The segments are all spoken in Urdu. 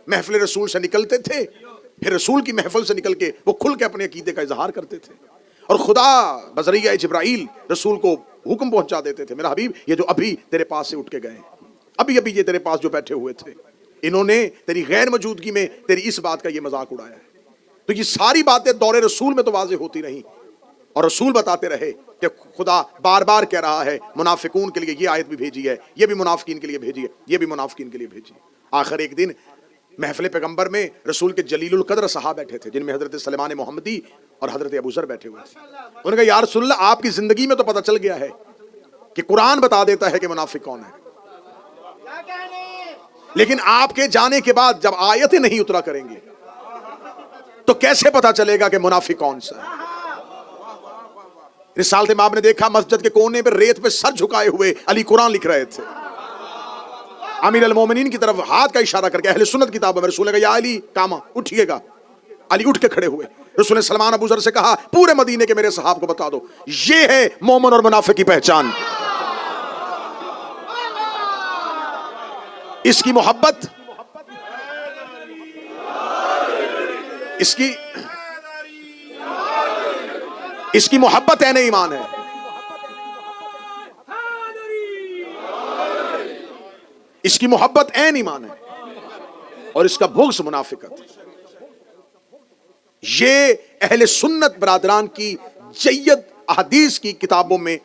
محفل رسول سے نکلتے تھے، پھر رسول کی محفل سے نکل کے وہ کھل کے اپنے عقیدے کا اظہار کرتے تھے، اور خدا بذریعہ جبرائیل رسول کو حکم پہنچا دیتے تھے، میرا حبیب یہ جو ابھی تیرے پاس سے اٹھ کے گئے ہیں، ابھی ابھی یہ تیرے پاس جو بیٹھے ہوئے تھے، انہوں نے تیری غیر موجودگی میں تیری اس بات کا یہ مذاق اڑایا ہے۔ تو یہ ساری باتیں دور رسول میں تو واضح ہوتی رہیں، اور رسول بتاتے رہے کہ خدا بار بار کہہ رہا ہے منافقون کے لیے یہ آیت بھی بھیجی ہے، یہ بھی منافقین کے لیے بھیجی ہے، یہ بھی منافقین کے لیے بھیجی ہے۔ آخر ایک دن محفل پیغمبر میں رسول کے جلیل القدر صحابہ بیٹھے تھے، جن میں حضرت سلیمان محمدی اور حضرت ابو ذر بیٹھے ہوئے تھے۔ انہوں نے کہا یا رسول اللہ، آپ کی زندگی میں تو پتہ چل گیا ہے کہ قرآن بتا دیتا ہے کہ منافق کون ہے، لیکن آپ کے جانے کے بعد جب آیتیں نہیں اترا کریں گے تو کیسے پتا چلے گا کہ منافق کون سا ہے؟ رسالت امام نے دیکھا مسجد کے کونے پر ریت پہ سر جھکائے ہوئے علی قرآن لکھ رہے تھے، امیر المومنین کی طرف ہاتھ کا اشارہ کر کے اہل سنت کتابوں میں رسول نے کہا یا علی کاما اٹھیے گا، علی اٹھ کے کھڑے ہوئے۔ رسول نے سلمان ابو ذر سے کہا پورے مدینے کے میرے صحابہ کو بتا دو یہ ہے مومن اور منافق کی پہچان، اس کی محبت، اس کی محبت عین ایمان ہے، اس کی محبت عین ایمان ہے، اور اس کا بغض منافقت۔ یہ اہل سنت برادران کی جید احادیث کی کتابوں میں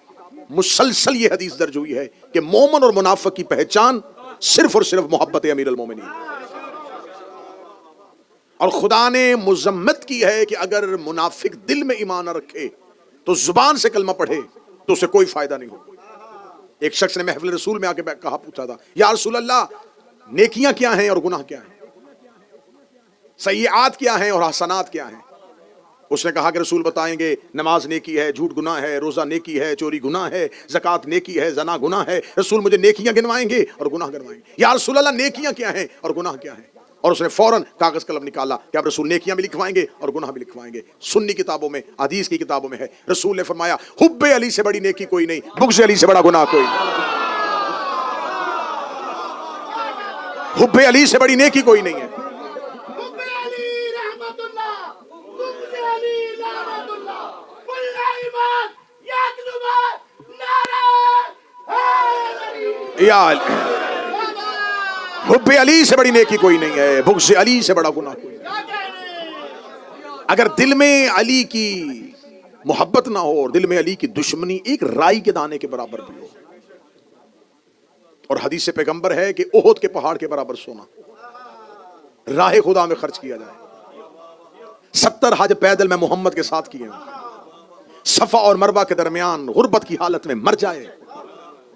مسلسل یہ حدیث درج ہوئی ہے کہ مومن اور منافق کی پہچان صرف اور صرف محبت امیر المومنین، اور خدا نے مذمت کی ہے کہ اگر منافق دل میں ایمان نہ رکھے تو زبان سے کلمہ پڑھے تو اسے کوئی فائدہ نہیں ہوگا۔ ایک شخص نے محفل رسول میں آ کے کہا پوچھا تھا یا رسول اللہ نیکیاں کیا ہیں اور گناہ کیا ہیں، سیئات کیا ہیں اور حسنات کیا ہیں؟ اس نے کہا کہ رسول بتائیں گے نماز نیکی ہے، جھوٹ گناہ ہے، روزہ نیکی ہے، چوری گناہ ہے، زکوٰۃ نیکی ہے، زنا گناہ ہے۔ رسول مجھے نیکیاں گنوائیں گے اور گناہ گنوائیں گے۔ یا رسول اللہ نیکیاں کیا ہیں اور گناہ کیا ہیں؟ اور اس نے فوراً کاغذ قلم نکالا کہ اب رسول نیکیاں بھی لکھوائیں گے اور گناہ بھی لکھوائیں گے۔ سنی کتابوں میں، حدیث کی کتابوں میں ہے، رسول نے فرمایا حب علی سے بڑی نیکی کوئی نہیں، بغض علی سے بڑا گناہ کوئی نہیں۔ حب علی سے بڑی نیکی کوئی نہیں ہے۔ حب علی سے بڑی نیکی کوئی نہیں ہے، بغض علی سے بڑا گناہ کوئی نہیں۔ اگر دل میں علی کی محبت نہ ہو اور دل میں علی کی دشمنی ایک رائی کے دانے کے برابر بھی ہو، اور حدیث پیغمبر ہے کہ احد کے پہاڑ کے برابر سونا راہ خدا میں خرچ کیا جائے، 70 حج پیدل میں محمد کے ساتھ کیے ہیں، صفا اور مروہ کے درمیان غربت کی حالت میں مر جائے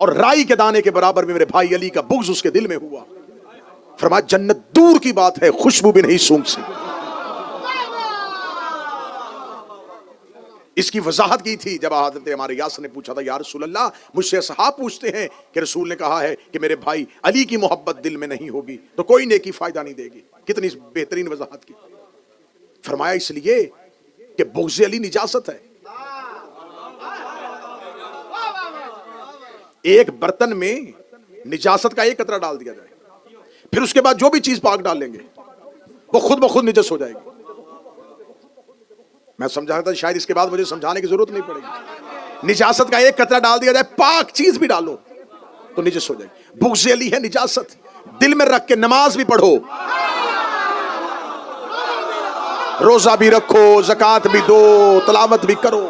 اور رائی کے دانے کے برابر بھی میرے بھائی علی کا بغض اس کے دل میں ہوا، فرمایا جنت دور کی بات ہے خوشبو بھی نہیں سونگھ سکتی۔ اس کی وضاحت کی تھی جب حضرت عمار یاسر نے پوچھا تھا یا رسول اللہ مجھ سے صحابہ پوچھتے ہیں کہ رسول نے کہا ہے کہ میرے بھائی علی کی محبت دل میں نہیں ہوگی تو کوئی نیکی فائدہ نہیں دے گی۔ کتنی بہترین وضاحت کی۔ فرمایا اس لیے کہ بغض علی نجاست ہے۔ ایک برتن میں نجاست کا ایک قطرہ ڈال دیا جائے، پھر اس کے بعد جو بھی چیز پاک ڈال لیں گے وہ خود بخود نجس ہو جائے گی۔ میں سمجھا رہا تھا شاید اس کے بعد مجھے سمجھانے کی ضرورت نہیں پڑے گی۔ نجاست کا ایک قطرہ ڈال دیا جائے، پاک چیز بھی ڈالو تو نجس ہو جائے گی۔ بغض علی ہے نجاست، دل میں رکھ کے نماز بھی پڑھو، روزہ بھی رکھو، زکوٰۃ بھی دو، تلاوت بھی کرو۔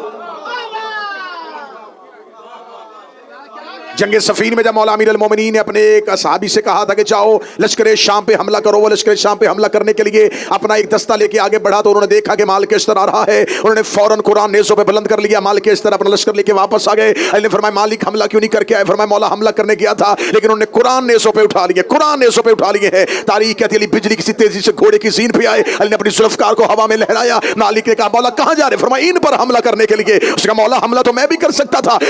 جنگ صفین میں جب مولا امیر المومنین نے اپنے ایک صحابی سے کہا تھا کہ جاؤ لشکر شام پہ حملہ کرو، وہ لشکر شام پہ حملہ کرنے کے لیے اپنا ایک دستہ لے کے آگے بڑھا تو انہوں نے دیکھا کہ مال کے اشتر آ رہا ہے، انہوں نے فوراً قرآن نیزوں پہ بلند کر لیا، مال کے اشتر اپنا لشکر لے کے واپس آ گئے۔ علی نے فرمایا مالک حملہ کیوں نہیں کر کے آئے؟ فرمایا مولا حملہ کرنے گیا تھا لیکن انہوں نے قرآن نیزوں پہ اٹھا لیے، قرآن نیزوں پہ اٹھا لیے ہیں۔ تاریخ کہتی ہے علی بجلی کسی تیزی سے گھوڑے کی زین پہ آئے، علی نے اپنی ذوالفقار کو ہوا میں لہرایا۔ مالک نے کہا مولا کہاں جا رہے؟ فرمایا ان پر حملہ کرنے کے لیے۔ اس کا مولا حملہ تو میں بھی کر سکتا تھا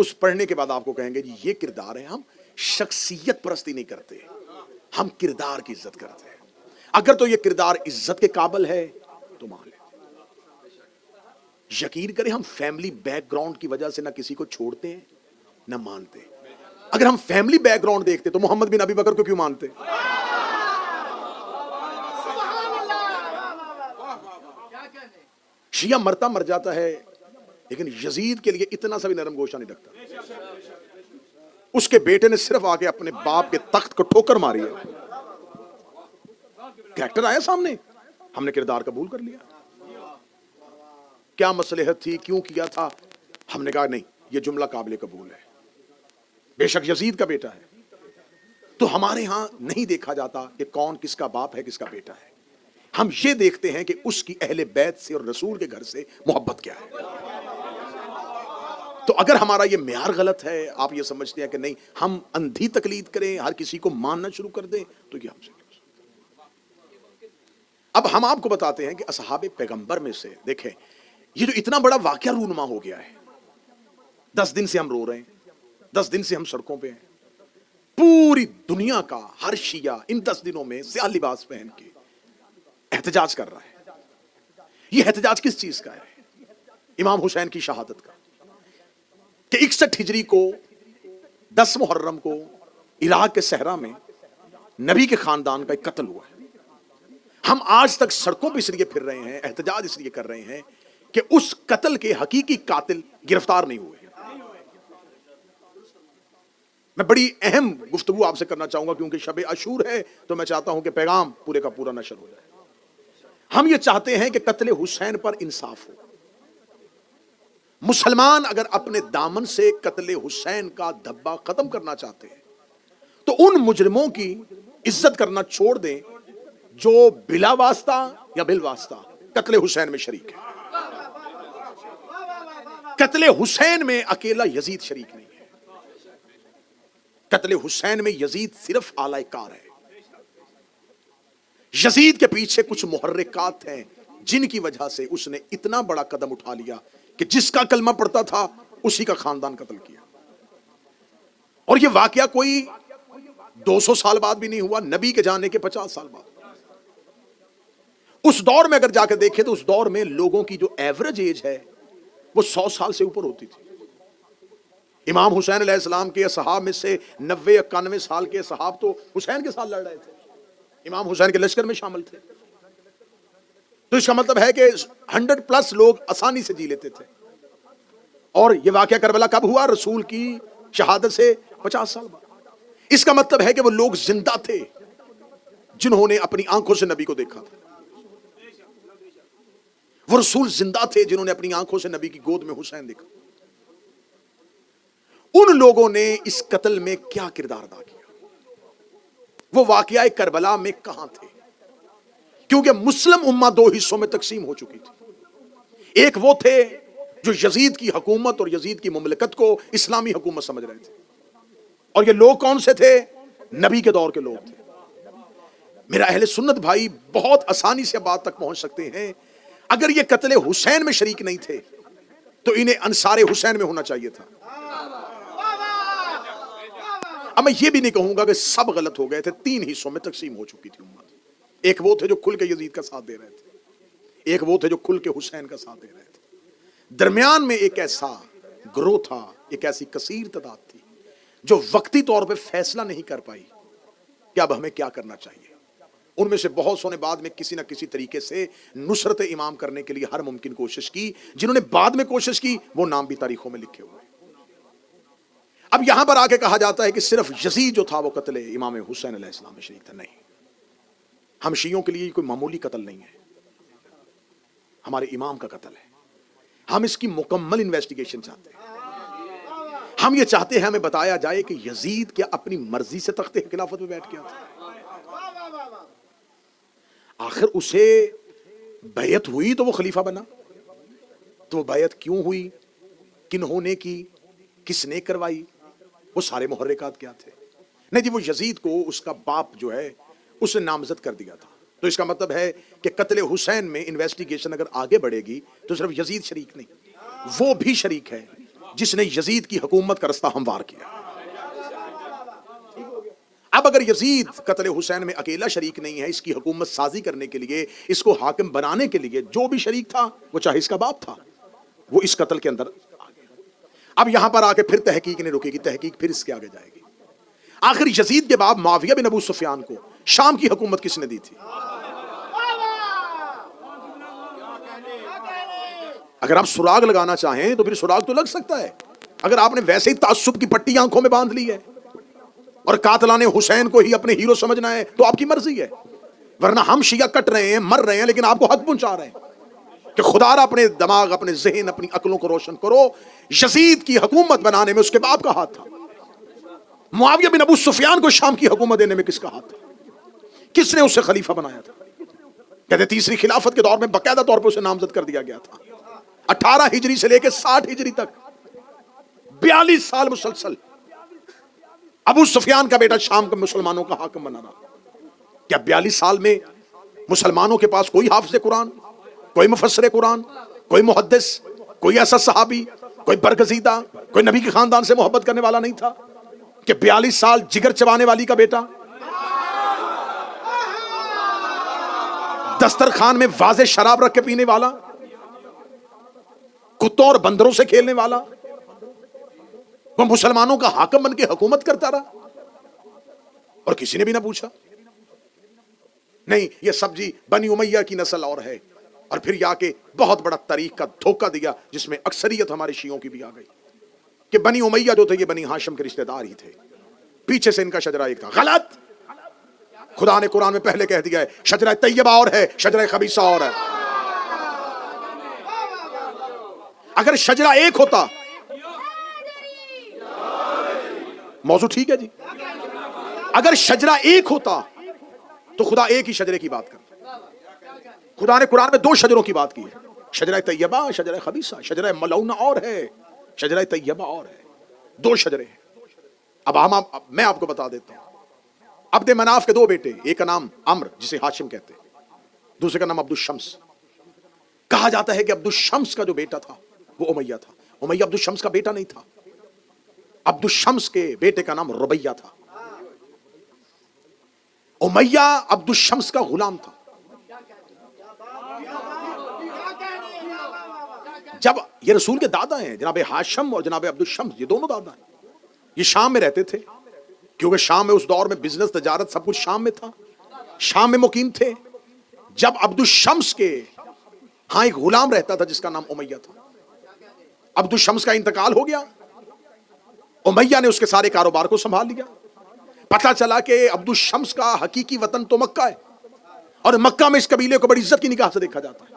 اس پڑھنے کے بعد آپ کو کہیں گے جی یہ کردار ہے. ہم شخصیت پرستی نہیں کرتے, ہم کردار کی عزت کرتے ہیں. اگر تو یہ کردار عزت کے قابل ہے تو مان لیں. یقین کریں ہم فیملی بیک گراؤنڈ کی وجہ سے نہ کسی کو چھوڑتے ہیں نہ مانتے. اگر ہم فیملی بیک گراؤنڈ دیکھتے تو محمد بن ابی بکر کو کیوں مانتے؟ شیعہ مرتا مر جاتا ہے لیکن یزید کے لیے اتنا سا بھی نرم گوشہ نہیں رکھتا. اس کے بیٹے نے صرف آ کے اپنے باپ کے تخت کو ٹھوکر ماری ہے. کریکٹر آیا سامنے, ہم نے کردار قبول کر لیا. کیا مصلحت تھی, کیوں کیا تھا, ہم نے کہا نہیں یہ جملہ قابل قبول ہے. بے شک یزید کا بیٹا ہے. تو ہمارے ہاں نہیں دیکھا جاتا کہ کون کس کا باپ ہے کس کا بیٹا ہے. ہم یہ دیکھتے ہیں کہ اس کی اہل بیت سے اور رسول کے گھر سے محبت کیا ہے. تو اگر ہمارا یہ معیار غلط ہے, آپ یہ سمجھتے ہیں کہ نہیں ہم اندھی تقلید کریں, ہر کسی کو ماننا شروع کر دیں, تو یہ ہم سے. اب ہم آپ کو بتاتے ہیں کہ اصحاب پیغمبر میں سے دیکھیں یہ جو اتنا بڑا واقعہ رونما ہو گیا ہے, 10 دن سے ہم رو رہے ہیں, 10 دن سے ہم سڑکوں پہ ہیں. پوری دنیا کا ہر شیعہ ان 10 دنوں میں سیاہ لباس پہن کے احتجاج کر رہا ہے. یہ احتجاج کس چیز کا ہے؟ امام حسین کی شہادت کا, کہ 61 ہجری کو 10 محرم کو عراق کے صحرا میں نبی کے خاندان کا ایک قتل ہوا ہے. ہم آج تک سڑکوں پہ اس لیے پھر رہے ہیں, احتجاج اس لیے کر رہے ہیں کہ اس قتل کے حقیقی قاتل گرفتار نہیں ہوئے. میں بڑی اہم گفتگو آپ سے کرنا چاہوں گا کیونکہ شب عاشور ہے, تو میں چاہتا ہوں کہ پیغام پورے کا پورا نشر ہو جائے. ہم یہ چاہتے ہیں کہ قتل حسین پر انصاف ہو. مسلمان اگر اپنے دامن سے قتل حسین کا دھبا ختم کرنا چاہتے ہیں تو ان مجرموں کی عزت کرنا چھوڑ دیں جو بلا واسطہ یا بل واسطہ قتل حسین میں شریک ہے. قتل حسین میں اکیلا یزید شریک نہیں ہے. قتل حسین میں یزید صرف اعلی کار ہے. یزید کے پیچھے کچھ محرکات ہیں جن کی وجہ سے اس نے اتنا بڑا قدم اٹھا لیا کہ جس کا کلمہ پڑھتا تھا اسی کا خاندان قتل کیا. اور یہ واقعہ کوئی 200 سال بعد بھی نہیں ہوا, نبی کے جانے کے 50 سال بعد. اس دور میں اگر جا کے دیکھیں تو اس دور میں لوگوں کی جو ایوریج ایج ہے وہ 100 سال سے اوپر ہوتی تھی. امام حسین علیہ السلام کے اصحاب میں سے 90-91 سال کے اصحاب تو حسین کے ساتھ لڑ رہے تھے, امام حسین کے لشکر میں شامل تھے. تو اس کا مطلب ہے کہ 100+ لوگ آسانی سے جی لیتے تھے. اور یہ واقعہ کربلا کب ہوا؟ رسول کی شہادت سے 50 سال بعد. اس کا مطلب ہے کہ وہ لوگ زندہ تھے جنہوں نے اپنی آنکھوں سے نبی کو دیکھا تھا. وہ رسول زندہ تھے جنہوں نے اپنی آنکھوں سے نبی کی گود میں حسین دیکھا. ان لوگوں نے اس قتل میں کیا کردار ادا کیا؟ وہ واقعہ کربلا میں کہاں تھے؟ کیونکہ مسلم امہ 2 حصوں میں تقسیم ہو چکی تھی. ایک وہ تھے جو یزید کی حکومت اور یزید کی مملکت کو اسلامی حکومت سمجھ رہے تھے, اور یہ لوگ کون سے تھے؟ نبی کے دور کے لوگ تھے. میرا اہل سنت بھائی بہت آسانی سے بات تک پہنچ سکتے ہیں. اگر یہ قتل حسین میں شریک نہیں تھے تو انہیں انصار حسین میں ہونا چاہیے تھا. اب میں یہ بھی نہیں کہوں گا کہ سب غلط ہو گئے تھے. 3 حصوں میں تقسیم ہو چکی تھی امت. ایک وہ تھے جو کھل کے یزید کا ساتھ دے رہے تھے, ایک وہ تھے جو کھل کے حسین کا ساتھ دے رہے تھے. درمیان میں ایک ایسا گروہ تھا, ایک ایسی کثیر تعداد تھی جو وقتی طور پہ فیصلہ نہیں کر پائی کہ اب ہمیں کیا کرنا چاہیے. ان میں سے بہت سو نے بعد میں کسی نہ کسی طریقے سے نصرت امام کرنے کے لیے ہر ممکن کوشش کی. جنہوں نے بعد میں کوشش کی وہ نام بھی تاریخوں میں لکھے ہوئے. اب یہاں پر آ کے کہا جاتا ہے کہ صرف یزید جو تھا وہ قتل امام حسین علیہ السلام میں شریک تھا. نہیں, ہم شیعوں کے لیے کوئی معمولی قتل نہیں ہے, ہمارے امام کا قتل ہے. ہم اس کی مکمل انویسٹیگیشن چاہتے ہیں. ہم یہ چاہتے ہیں ہمیں بتایا جائے کہ یزید کیا اپنی مرضی سے تخت خلافت میں بیٹھ گیا تھا؟ آخر اسے بیعت ہوئی تو وہ خلیفہ بنا, تو وہ بیعت کیوں ہوئی, کنہوں نے کی, کس نے کروائی, وہ سارے محرکات کیا تھے؟ نہیں جی, وہ یزید کو اس کا باپ جو ہے اس نے نامزد کر دیا تھا. تو اس کا مطلب ہے کہ قتل حسین میں انویسٹیگیشن اگر آگے بڑھے گی تو صرف یزید شریک نہیں, وہ بھی شریک ہے. جس نے یزید کی حکومت کا رستہ ہموار کیا. اب اگر یزید قتل حسین میں اکیلا شریک نہیں ہے، اس کی حکومت سازی کرنے کے لیے، اس کو حاکم بنانے کے لیے جو بھی شریک تھا، وہ چاہے اس کا باپ تھا، وہ اس قتل کے اندر آ گیا. اب یہاں پر آ کے پھر تحقیق نہیں رکے گی، تحقیق پھر اس کے آگے جائے گی. آخر یزید کے باپ معاویہ بن ابو سفیان کو شام کی حکومت کس نے دی تھی؟ اگر آپ سراغ لگانا چاہیں تو پھر سراغ تو لگ سکتا ہے. اگر آپ نے ویسے ہی تعصب کی پٹی آنکھوں میں باندھ لی ہے اور قاتلان حسین کو ہی اپنے ہیرو سمجھنا ہے تو آپ کی مرضی ہے، ورنہ ہم شیعہ کٹ رہے ہیں، مر رہے ہیں، لیکن آپ کو حق پہنچا رہے ہیں کہ خدا را اپنے دماغ، اپنے ذہن، اپنی عقلوں کو روشن کرو. یزید کی حکومت بنانے میں اس کے باپ کا ہاتھ تھا. معاویہ بن ابو سفیان کو شام کی حکومت دینے میں کس کا ہاتھ تھا؟ کس نے اسے خلیفہ بنایا تھا؟ کہتے تیسری خلافت کے دور میں باقاعدہ طور پر اسے نامزد کر دیا گیا تھا. 18 ہجری سے لے کے 60 ہجری تک 42 سال مسلسل ابو سفیان کا بیٹا شام کے مسلمانوں کا حاکم بنا رہا. کیا 42 سال میں مسلمانوں کے پاس کوئی حافظ قرآن، کوئی مفسر قرآن، کوئی محدث، کوئی ایسا صحابی، کوئی برگزیدہ، کوئی نبی کے خاندان سے محبت کرنے والا نہیں تھا کہ 42 سال جگر چبانے والی کا بیٹا، دسترخوان میں واضح شراب رکھ کے پینے والا، کتوں اور بندروں سے کھیلنے والا، وہ مسلمانوں کا حاکم بن کے حکومت کرتا رہا اور کسی نے بھی نہ پوچھا؟ نہیں، یہ سب جی بنی امیہ کی نسل اور ہے. اور پھر یا کے بہت بڑا تاریخ کا دھوکہ دیا جس میں اکثریت ہمارے شیعوں کی بھی آ گئی کہ بنی امیہ جو تھے یہ بنی ہاشم کے رشتہ دار ہی تھے، پیچھے سے ان کا شجرہ ایک تھا. غلط. خدا نے قرآن میں پہلے کہہ دیا ہے شجرہ طیبہ اور ہے، شجرہ خبیثہ اور ہے. اگر شجرہ ایک ہوتا، موضوع ٹھیک ہے جی، اگر شجرہ ایک ہوتا تو خدا ایک ہی شجرے کی بات کرتا. خدا نے قرآن میں 2 شجروں کی بات کی ہے، شجرہ طیبہ، شجرہ خبیثہ. شجرہ ملعونہ اور ہے، شجرہ طیبہ اور ہے. 2 شجرے ہیں. اب میں آپ کو بتا دیتا ہوں. عبد مناف کے 2 بیٹے، ایک کا نام عمر جسے ہاشم کہتے ہیں، دوسرے کا نام عبد الشمس. کہا جاتا ہے کہ عبد الشمس کا جو بیٹا تھا وہ امیہ تھا. امیہ عبد الشمس کا بیٹا نہیں تھا. عبد الشمس کے بیٹے کا نام ربیہ تھا. امیہ عبد الشمس کا غلام تھا. جب یہ رسول کے دادا ہیں جناب ہاشم اور جناب عبد الشمس، یہ دونوں دادا ہیں. یہ شام میں رہتے تھے کیونکہ شام میں اس دور میں بزنس، تجارت، سب کچھ شام میں تھا. شام میں مقیم تھے. جب عبد الشمس کے ہاں ایک غلام رہتا تھا جس کا نام امیہ تھا. عبد الشمس کا انتقال ہو گیا، امیہ نے اس کے سارے کاروبار کو سنبھال لیا. پتہ چلا کہ عبد الشمس کا حقیقی وطن تو مکہ ہے اور مکہ میں اس قبیلے کو بڑی عزت کی نگاہ سے دیکھا جاتا ہے.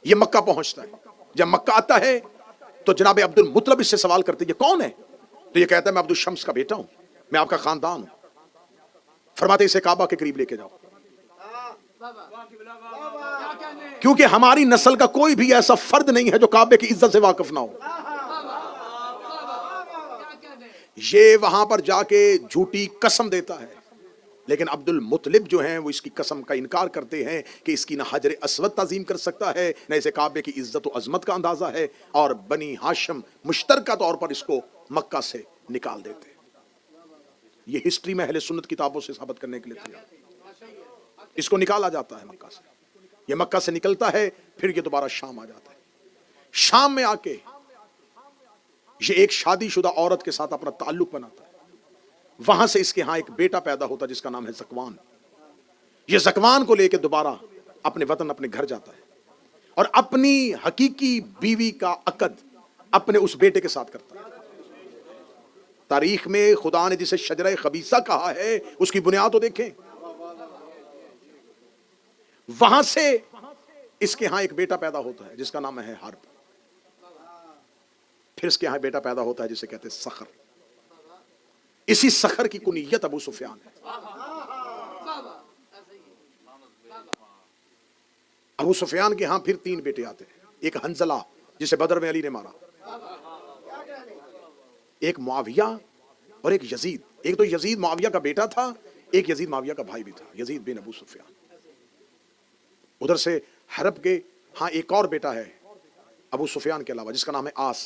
یہ مکہ پہنچتا ہے. جب مکہ آتا ہے تو جناب عبد المطلب اس سے سوال کرتے ہیں یہ کون ہے؟ تو یہ کہتا ہے میں عبد الشمس کا بیٹا ہوں، میں آپ کا خاندان ہوں. فرماتے اسے کعبہ کے قریب لے کے جاؤ، کیونکہ ہماری نسل کا کوئی بھی ایسا فرد نہیں ہے جو کعبے کی عزت سے واقف نہ ہو. یہ وہاں پر جا کے جھوٹی قسم دیتا ہے، لیکن عبد المطلب جو ہیں وہ اس کی قسم کا انکار کرتے ہیں کہ اس کی نہ حجر اسود تعظیم کر سکتا ہے، نہ اسے کعبے کی عزت و عظمت کا اندازہ ہے، اور بنی ہاشم مشترکہ طور پر اس کو مکہ سے نکال دیتے. یہ ہسٹری میں اہل سنت کتابوں سے ثابت کرنے کے لیے تھا. اس کو نکالا جاتا ہے مکہ سے. یہ مکہ سے نکلتا ہے، پھر یہ دوبارہ شام آ جاتا ہے. شام میں آ کے یہ ایک شادی شدہ عورت کے ساتھ اپنا تعلق بناتا ہے. وہاں سے اس کے ہاں ایک بیٹا پیدا ہوتا ہے جس کا نام ہے زکوان. یہ زکوان کو لے کے دوبارہ اپنے وطن، اپنے گھر جاتا ہے اور اپنی حقیقی بیوی کا عقد اپنے اس بیٹے کے ساتھ کرتا ہے. تاریخ میں خدا نے جسے شجرہ خبیثہ کہا ہے اس کی بنیاد تو دیکھیں. وہاں سے اس کے ہاں ایک بیٹا پیدا ہوتا ہے جس کا نام ہے حرب. پھر اس کے ہاں بیٹا پیدا ہوتا ہے جسے کہتے ہیں سخر. اسی سخر کی کنیت ابو سفیان ہے. ابو سفیان کے ہاں پھر 3 بیٹے آتے ہیں. ایک حنزلہ جسے بدر میں علی نے مارا، ایک معاویہ اور ایک یزید. ایک تو یزید معاویہ کا بیٹا تھا، ایک یزید معاویہ کا بھائی بھی تھا، یزید بن ابو سفیان. ادھر سے حرب کے ہاں ایک اور بیٹا ہے ابو سفیان کے علاوہ جس کا نام ہے آس.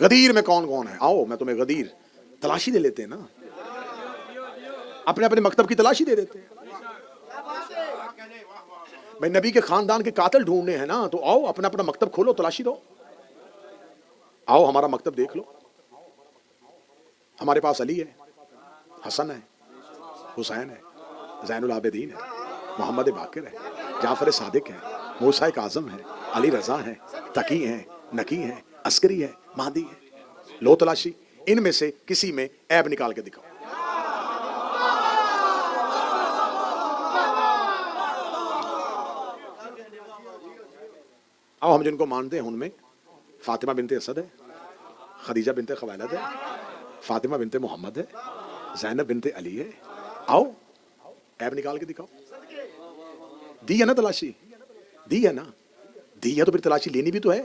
غدیر میں کون کون ہے؟ آؤ میں تمہیں غدیر تلاشی دے لیتے ہیں نا، اپنے اپنے مکتب کی تلاشی دے دیتے ہیں. بھائی نبی کے خاندان کے قاتل ڈھونڈنے ہیں نا، تو آؤ اپنا اپنا مکتب کھولو، تلاشی دو. آؤ ہمارا مکتب دیکھ لو. ہمارے پاس علی ہے، حسن ہے، حسین ہے، زین العابدین ہے، محمد باقر ہے، جعفر صادق ہے، موسیٰ کاظم ہے، علی رضا ہے، تقی ہیں، نقی ہیں، عسکری ہے، مہدی ہے. لو تلاشی، ان میں سے کسی میں عیب نکال کے دکھاؤ. آؤ ہم جن کو مانتے ہیں ان میں فاطمہ بنت اسد ہے، خدیجہ بنت خویلد ہے، فاطمہ بنت محمد ہے، زینب بنت علی ہے. آؤ عیب نکال کے دکھاؤ. دی ہے نا تلاشی؟ دی ہے نا؟ دی ہے تو پھر تلاشی لینی بھی تو ہے.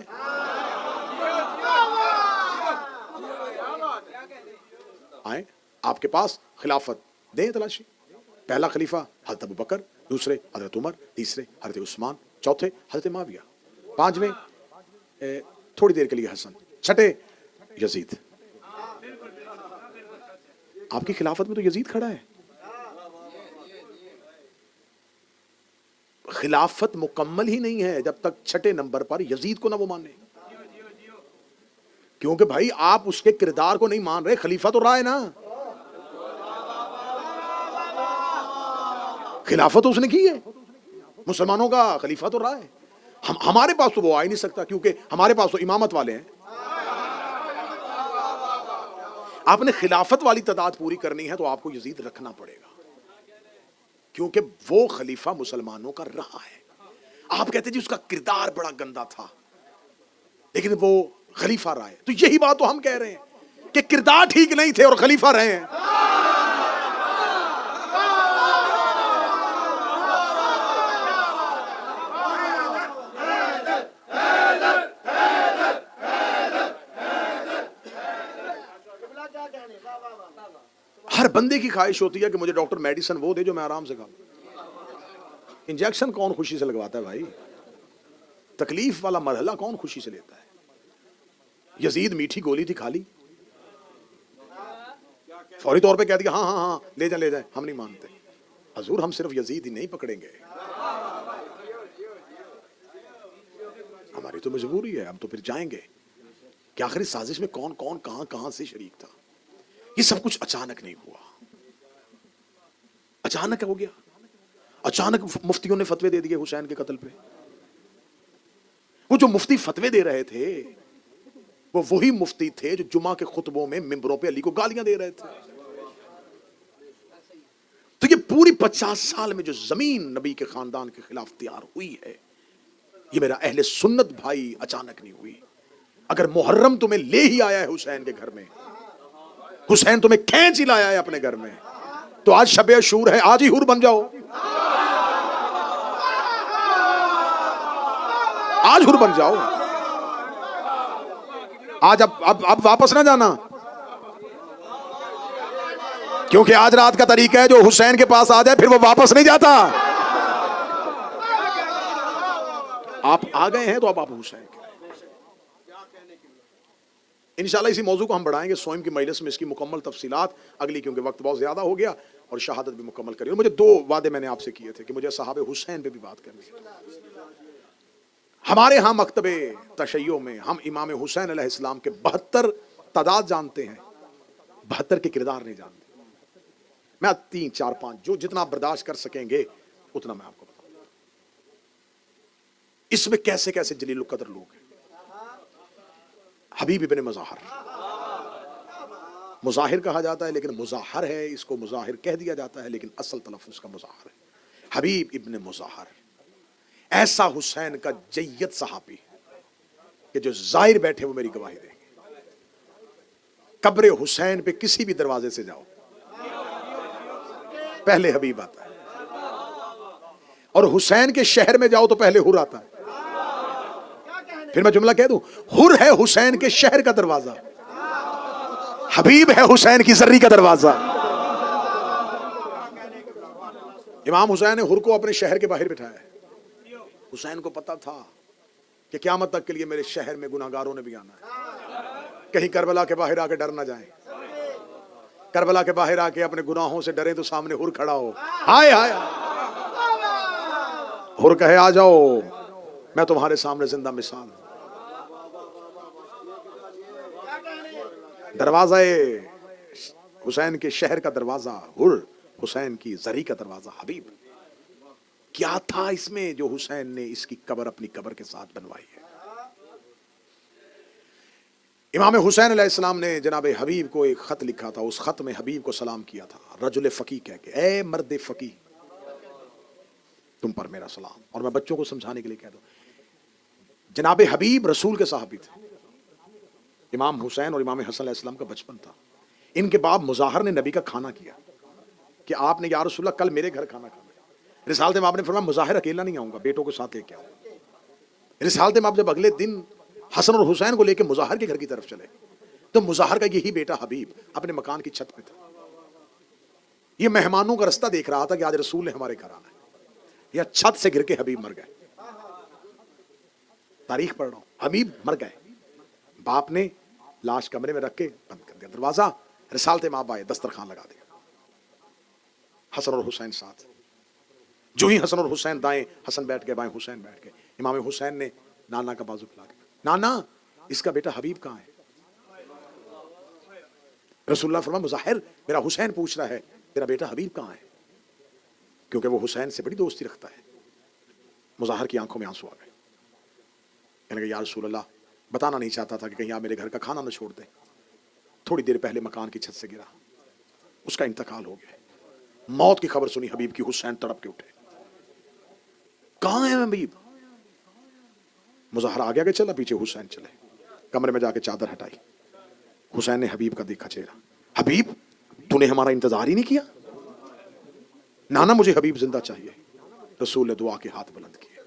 آئیں آپ کے پاس خلافت، دیں تلاشی. پہلا خلیفہ حضرت ابو بکر، دوسرے حضرت عمر، تیسرے حضرت عثمان، چوتھے حضرت معاویہ، پانچویں تھوڑی دیر کے لیے حسن، چھٹے یزید. آپ کی خلافت میں تو یزید کھڑا ہے. خلافت مکمل ہی نہیں ہے جب تک چھٹے نمبر پر یزید کو نہ وہ مانے. کیونکہ بھائی آپ اس کے کردار کو نہیں مان رہے، خلیفہ تو رہا ہے نا، خلافت اس نے کی ہے، مسلمانوں کا خلیفہ تو رہا ہے. ہمارے پاس تو وہ آ ہی نہیں سکتا، کیونکہ ہمارے پاس تو امامت والے ہیں. آپ نے خلافت والی تعداد پوری کرنی ہے تو آپ کو یزید رکھنا پڑے گا، کیونکہ وہ خلیفہ مسلمانوں کا رہا ہے. آپ کہتے جی اس کا کردار بڑا گندا تھا لیکن وہ خلیفہ رہا ہے. تو یہی بات تو ہم کہہ رہے ہیں کہ کردار ٹھیک نہیں تھے اور خلیفہ رہے ہیں. ہر بندے کی خواہش ہوتی ہے کہ مجھے ڈاکٹر میڈیسن وہ دے جو میں آرام سے کھاؤں. انجیکشن کون خوشی سے لگواتا ہے بھائی؟ تکلیف والا مرحلہ کون خوشی سے لیتا ہے؟ یزید میٹھی گولی تھی، کھا لی، فوری طور پہ کہہ دیا ہاں ہاں ہاں لے جائیں لے جائیں. ہم نہیں مانتے حضور، ہم صرف یزید ہی نہیں پکڑیں گے، ہماری تو مجبوری ہے، ہم تو پھر جائیں گے کہ آخری سازش میں کون کون کہاں کہاں سے شریک تھا. یہ سب کچھ اچانک نہیں ہوا، اچانک ہو گیا. اچانک مفتیوں نے فتوے دے دیے حسین کے قتل پہ. وہ جو مفتی فتوے دے رہے تھے وہ وہی مفتی تھے جو جمعہ کے خطبوں میں ممبروں پہ علی کو گالیاں دے رہے تھے. تو یہ پوری 50 سال میں جو زمین نبی کے خاندان کے خلاف تیار ہوئی ہے، یہ میرا اہل سنت بھائی اچانک نہیں ہوئی. اگر محرم تمہیں لے ہی آیا ہے حسین کے گھر میں، حسین تمہیں کھینچ ہی لایا ہے اپنے گھر میں، تو آج شب عاشور ہے، آج ہی حور بن جاؤ، آج حور بن جاؤ. آج اب واپس نہ جانا، کیونکہ آج رات کا طریقہ ہے جو حسین کے پاس آ جائے پھر وہ واپس نہیں جاتا. آپ آ گئے ہیں تو اب آپ حسین کے. انشاءاللہ اسی موضوع کو ہم بڑھائیں گے سوئم کی مجلس میں، اس کی مکمل تفصیلات اگلی، کیونکہ وقت بہت زیادہ ہو گیا اور شہادت بھی مکمل کری. اور مجھے 2 وعدے میں نے آپ سے کیے تھے کہ مجھے صحابہ حسین پہ بھی بات کرنی ہے. ہمارے ہاں مکتب تشیع میں ہم امام حسین علیہ السلام کے 72 تعداد جانتے ہیں، 72 کے کردار نہیں جانتے. میں 3 4 5 جو جتنا آپ برداشت کر سکیں گے اتنا میں آپ کو بتاؤں. اس میں کیسے کیسے جلیل القدر لوگ ہیں. حبیب ابن مظاہر، مظاہر کہا جاتا ہے لیکن مظاہر ہے، اس کو مظاہر کہہ دیا جاتا ہے لیکن اصل تلفظ کا مظاہر ہے. حبیب ابن مظاہر ایسا حسین کا جید صحابی کہ جو ظاہر بیٹھے وہ میری گواہی دیں گے. قبر حسین پہ کسی بھی دروازے سے جاؤ پہلے حبیب آتا ہے، اور حسین کے شہر میں جاؤ تو پہلے حر آتا ہے. پھر میں جملہ کہہ دوں، حر ہے حسین کے شہر کا دروازہ، حبیب ہے حسین کی زری کا دروازہ. امام حسین نے حر کو اپنے شہر کے باہر بٹھایا ہے. حسین کو پتا تھا کہ قیامت تک کے لیے میرے شہر میں گناہگاروں نے بھی آنا ہے، کہیں کربلا کے باہر آ کے ڈر نہ جائیں، کربلا کے باہر آ کے اپنے گناہوں سے ڈریں تو سامنے حر کھڑا ہو، ہائے ہائے حر کہے آ جاؤ میں تمہارے سامنے زندہ مثال ہوں۔ دروازہ حسین کے شہر کا دروازہ حر، حسین کی زری کا دروازہ حبیب۔ کیا تھا اس میں جو حسین نے اس کی قبر اپنی قبر کے ساتھ بنوائی ہے؟ امام حسین علیہ السلام نے جناب حبیب کو ایک خط لکھا تھا، اس خط میں حبیب کو سلام کیا تھا، رجل فقی کہہ کے، اے مرد فقی تم پر میرا سلام۔ اور میں بچوں کو سمجھانے کے لیے کہہ دوں، جناب حبیب رسول کے صحابی تھے، امام حسین اور امام حسن علیہ السلام کا بچپن تھا۔ ان کے باپ مظاہر نے نبی کا کھانا کیا کہ آپ نے یا رسول اللہ کل میرے گھر کھانا کھانا۔ رسالت میں آپ نے فرمایا مظاہر اکیلا نہیں آؤں گا، بیٹوں کے ساتھ لے کے آؤں۔ رسالت میں آپ جب اگلے دن حسن اور حسین کو لے کے مظاہر کے گھر کی طرف چلے تو مظاہر کا یہی بیٹا حبیب اپنے مکان کی چھت پہ تھا، یہ مہمانوں کا رستہ دیکھ رہا تھا کہ آج رسول نے ہمارے گھر آنا ہے، یا چھت سے گر کے حبیب مر گئے۔ تاریخ پڑھ رہا ہوں، حبیب مر گئے، باپ نے لاش کمرے میں رکھ کے بند کر دیا دروازہ، رسالت ماں آئے دسترخوان لگا دیا، حسن اور حسین ساتھ۔ جو ہی حسن اور حسین دائیں حسن بیٹھ گئے، بائیں حسین بیٹھ گئے، امام حسین نے نانا کا بازو پھیلا کے، نانا اس کا بیٹا حبیب کہاں ہے؟ رسول اللہ فرمایا مظاہر میرا حسین پوچھ رہا ہے تیرا بیٹا حبیب کہاں ہے، کیونکہ وہ حسین سے بڑی دوستی رکھتا ہے۔ مظاہر کی آنکھوں میں آنسو آ گئے، کہنے لگے یا رسول اللہ بتانا نہیں چاہتا تھا کہ کہیں آپ میرے گھر کا کھانا نہ چھوڑ دیں، تھوڑی دیر پہلے مکان کی چھت سے گرا، اس کا انتقال ہو گیا۔ موت کی خبر سنی حبیب کی، حسین تڑپ کے اٹھے، کہاں ہے حبیب؟ مظاہر آگے آگے چلا، پیچھے حسین چلے، کمرے میں جا کے چادر ہٹائی، حسین نے حبیب کا دیکھا چہرہ، حبیب تو نے ہمارا انتظار ہی نہیں کیا؟ نانا مجھے حبیب زندہ چاہیے۔ رسول نے دعا کے ہاتھ بلند کیے،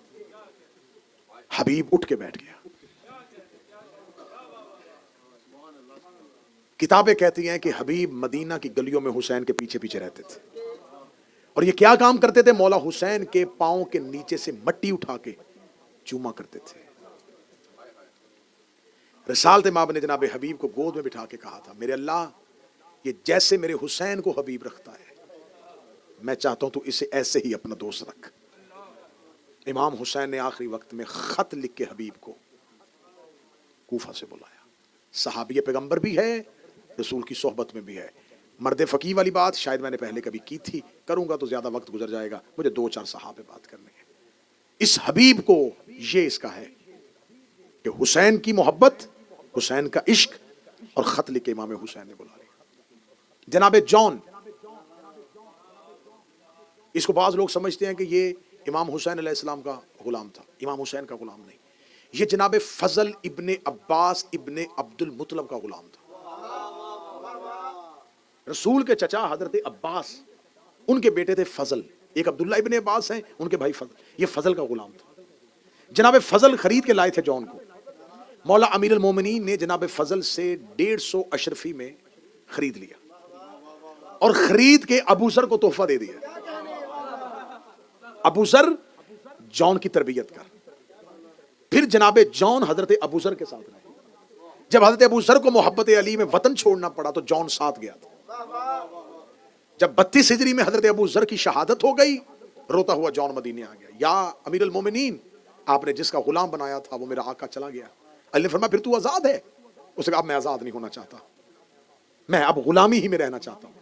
حبیب اٹھ کے بیٹھ گیا۔ کتابیں کہتی ہیں کہ حبیب مدینہ کی گلیوں میں حسین کے پیچھے پیچھے رہتے تھے، اور یہ کیا کام کرتے تھے؟ مولا حسین کے پاؤں کے نیچے سے مٹی اٹھا کے چوما کرتے تھے۔ رسالت مآب نے جناب حبیب کو گود میں بٹھا کے کہا تھا میرے اللہ یہ جیسے میرے حسین کو حبیب رکھتا ہے میں چاہتا ہوں تو اسے ایسے ہی اپنا دوست رکھ۔ امام حسین نے آخری وقت میں خط لکھ کے حبیب کو کوفہ سے بلایا، صحابی پیغمبر بھی ہے، رسول کی صحبت میں بھی ہے۔ مرد فقی والی بات شاید میں نے پہلے کبھی کی تھی، کروں گا تو زیادہ وقت گزر جائے گا، مجھے 2-4 صحابے بات کرنے ہیں۔ اس حبیب کو یہ اس کا ہے کہ حسین کی محبت، حسین کا عشق، اور خط لکھ کے امام حسین نے بلا لیا۔ جناب جون، اس کو بعض لوگ سمجھتے ہیں کہ یہ امام حسین علیہ السلام کا غلام تھا، امام حسین کا غلام نہیں، یہ جناب فضل ابن عباس ابن عبد المطلب کا غلام تھا۔ رسول کے چچا حضرت عباس، ان کے بیٹے تھے فضل، ایک عبداللہ ابن عباس ہیں، ان کے بھائی فضل، یہ فضل کا غلام تھا۔ جناب فضل خرید کے لائے تھے جون کو، مولا امیر المومنین نے جناب فضل سے 150 اشرفی میں خرید لیا اور خرید کے ابو ذر کو تحفہ دے دیا۔ ابو ذر جون کی تربیت کر، پھر جناب جون حضرت ابو ذر کے ساتھ رہے۔ جب حضرت ابو ذر کو محبت علی میں وطن چھوڑنا پڑا تو جون ساتھ گیا تھا۔ جب 32 ہجری میں حضرت ابو ذر کی شہادت ہو گئی، روتا ہوا جون مدینے آ گیا، یا امیر المومنین آپ نے جس کا غلام بنایا تھا وہ میرا آقا چلا گیا۔ علی نے فرمایا پھر تو آزاد ہے؟ اس نے کہا اب میں آزاد نہیں ہونا چاہتا، میں اب غلامی ہی میں رہنا چاہتا ہوں۔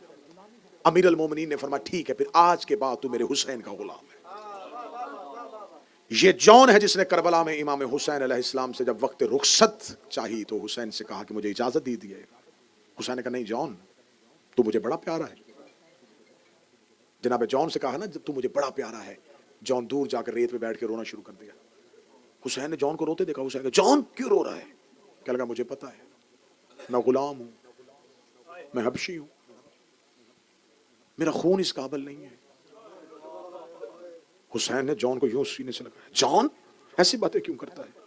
امیر المومنین نے فرمایا ٹھیک ہے پھر آج کے بعد تو میرے حسین کا غلام ہے۔ یہ جون ہے جس نے کربلا میں امام حسین علیہ السلام سے جب وقت رخصت چاہی تو حسین سے کہا کہ مجھے اجازت دی دیے۔ حسین نے کہا نہیں جون تو مجھے بڑا پیارا ہے۔ جناب جون سے کہا نا تو مجھے بڑا پیارا ہے، جون دور جا کر ریت پہ بیٹھ کے رونا شروع کر دیا۔ حسین نے جون کو روتے دیکھا، حسین نے کہا جون کیوں رو رہا ہے؟ کہنے لگا مجھے پتا ہے میں غلام ہوں، میں حبشی ہوں، میرا خون اس قابل نہیں ہے۔ حسین نے جون کو یوں سینے سے لگایا، جون ایسی باتیں کیوں کرتا ہے؟